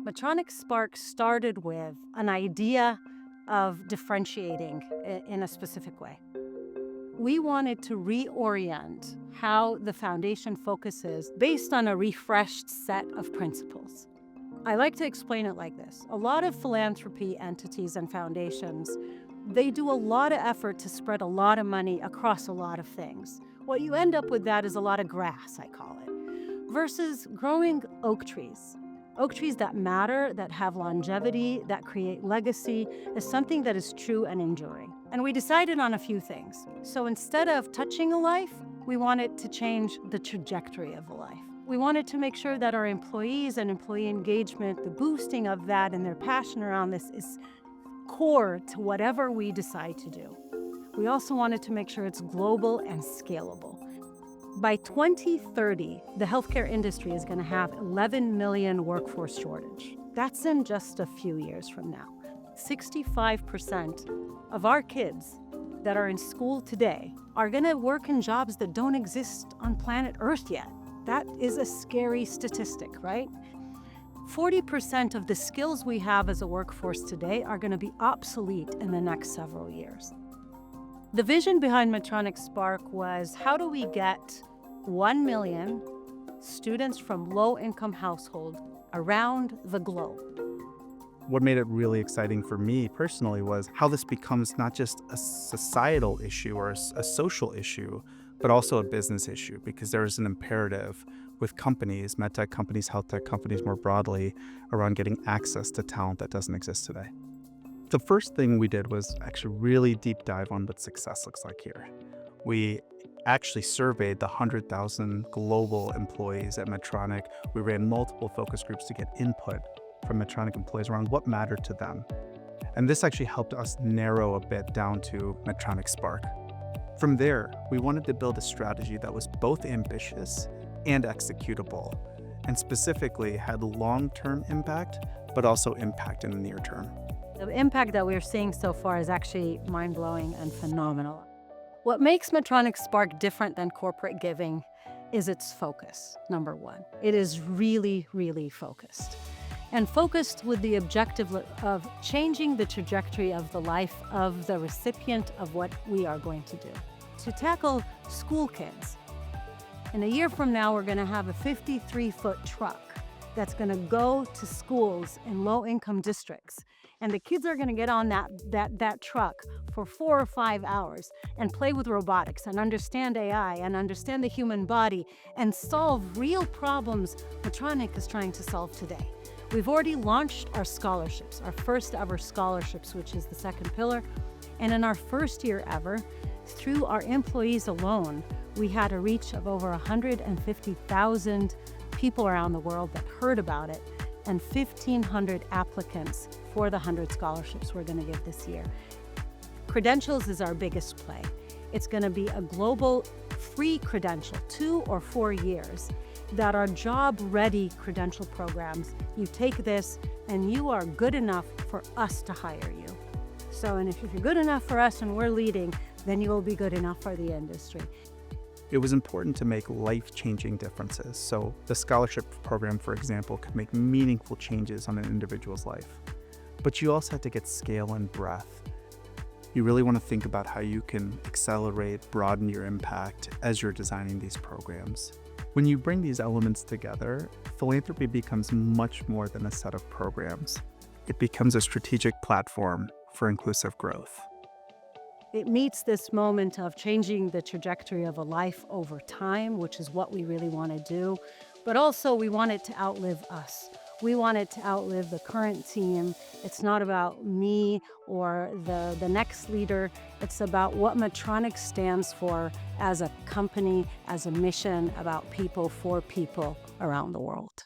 Medtronic Spark started with an idea of differentiating in a specific way. We wanted to reorient how the foundation focuses based on a refreshed set of principles. I like to explain it like this. A lot of philanthropy entities and foundations, they do a lot of effort to spread a lot of money across a lot of things. What you end up with that is a lot of grass, I call it, versus growing oak trees. Oak trees that matter, that have longevity, that create legacy, is something that is true and enduring. And we decided on a few things. So instead of touching a life, we wanted to change the trajectory of a life. We wanted to make sure that our employees and employee engagement, the boosting of that and their passion around this is core to whatever we decide to do. We also wanted to make sure it's global and scalable. By 2030, the healthcare industry is going to have 11 million workforce shortage. That's in just a few years from now. 65% of our kids that are in school today are going to work in jobs that don't exist on planet Earth yet. That is a scary statistic, right? 40% of the skills we have as a workforce today are going to be obsolete in the next several years. The vision behind Medtronic Spark was, how do we get 1 million students from low-income households around the globe? What made it really exciting for me personally was how this becomes not just a societal issue or a social issue, but also a business issue, because there is an imperative with companies, medtech companies, health tech companies more broadly, around getting access to talent that doesn't exist today. The first thing we did was actually really deep dive on what success looks like here. We actually surveyed the 100,000 global employees at Medtronic. We ran multiple focus groups to get input from Medtronic employees around what mattered to them. And this actually helped us narrow a bit down to Medtronic Spark. From there, we wanted to build a strategy that was both ambitious and executable, and specifically had long-term impact, but also impact in the near term. The impact that we're seeing so far is actually mind-blowing and phenomenal. What makes Medtronic Spark different than corporate giving is its focus, number one. It is really, really focused. And focused with the objective of changing the trajectory of the life of the recipient of what we are going to do. To tackle school kids, in a year from now, we're going to have a 53-foot truck that's going to go to schools in low-income districts. And the kids are going to get on that truck for 4 or 5 hours and play with robotics and understand AI and understand the human body and solve real problems Medtronic is trying to solve today. We've already launched our scholarships, our first ever scholarships, which is the second pillar. And in our first year ever, through our employees alone, we had a reach of over 150,000 people around the world that heard about it, and 1,500 applicants for the 100 scholarships we're going to give this year. Credentials is our biggest play. It's going to be a global free credential, 2 or 4 years, that are job-ready credential programs. You take this and you are good enough for us to hire you. So, and if you're good enough for us and we're leading, then you will be good enough for the industry. It was important to make life-changing differences. So the scholarship program, for example, could make meaningful changes on an individual's life. But you also had to get scale and breadth. You really want to think about how you can accelerate, broaden your impact as you're designing these programs. When you bring these elements together, philanthropy becomes much more than a set of programs. It becomes a strategic platform for inclusive growth. It meets this moment of changing the trajectory of a life over time, which is what we really want to do. But also we want it to outlive us. We want it to outlive the current team. It's not about me or the next leader. It's about what Medtronic stands for as a company, as a mission, about people, for people around the world.